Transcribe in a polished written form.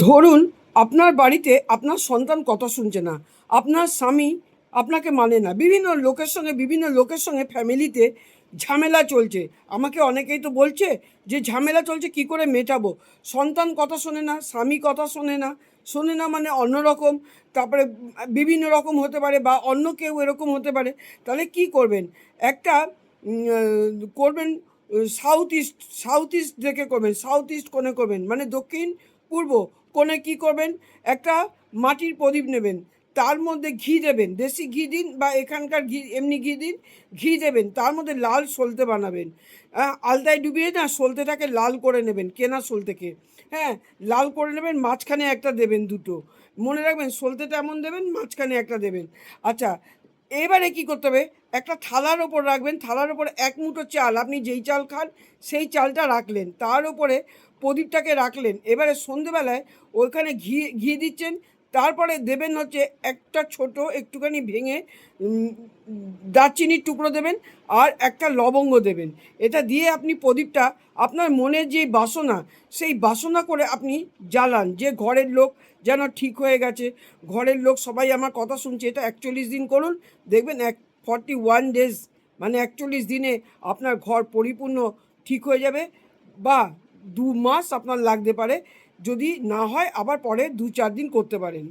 ধরুন আপনার বাড়িতে আপনার সন্তান কথা শুনছে না, আপনার স্বামী আপনাকে মানে না, বিভিন্ন লোকের সঙ্গে ফ্যামিলিতে ঝামেলা চলছে। আমাকে অনেকেই তো বলছে যে ঝামেলা চলছে কি করে মেটাবো। সন্তান কথা শোনে না, স্বামী কথা শোনে না মানে অন্যরকম, তারপরে বিভিন্ন রকম হতে পারে বা অন্য কেউ এরকম হতে পারে। তাহলে কি করবেন? একটা করবেন সাউথ ইস্ট দেখে করবেন, সাউথ ইস্ট কোণে করবেন, মানে দক্ষিণ পূর্ব কোণে কি করবেন? একটা মাটির প্রদীপ নেবেন, তার মধ্যে ঘি দেবেন, দেশি ঘি দিন বা এখানকার ঘি, এমনি ঘি দিন, ঘি দেবেন, তার মধ্যে লাল সলতে বানাবেন। আলতায় ডুবিয়ে না সলতেটাকে লাল করে নেবেন, কেনা সলতেকে, হ্যাঁ, লাল করে নেবেন, মাঝখানে একটা দেবেন, দুটো মনে রাখবেন, সলতেটা এমন দেবেন, মাঝখানে একটা দেবেন। আচ্ছা, এবারে কি করতে হবে? একটা থালার ওপর রাখবেন, থালার ওপর এক মুঠো চাল, আপনি যেই চাল খান সেই চালটা রাখলেন, তার উপরে প্রদীপটাকে রাখলেন। এবারে সন্ধেবেলায় ওইখানে ঘি ঘি দিচ্ছেন, তারপরে দেবেন হচ্ছে একটা ছোট একটুখানি ভেঙে দারচিনির টুকরো দেবেন, আর একটা লবঙ্গ দেবেন। এটা দিয়ে আপনি প্রদীপটা আপনার মনের যে বাসনা, সেই বাসনা করে আপনি জ্বালান, যে ঘরের লোক যেন ঠিক হয়ে গেছে, ঘরের লোক সবাই আমার কথা শুনছে। এটা 41 দিন করুন, দেখবেন 41 ডেজ, মানে 41 দিনে আপনার ঘর পরিপূর্ণ ঠিক হয়ে যাবে। বা 2 মাস আপনার লাগতে পারে, যদি না হয় আবার পরে 2-4 দিন করতে পারেন।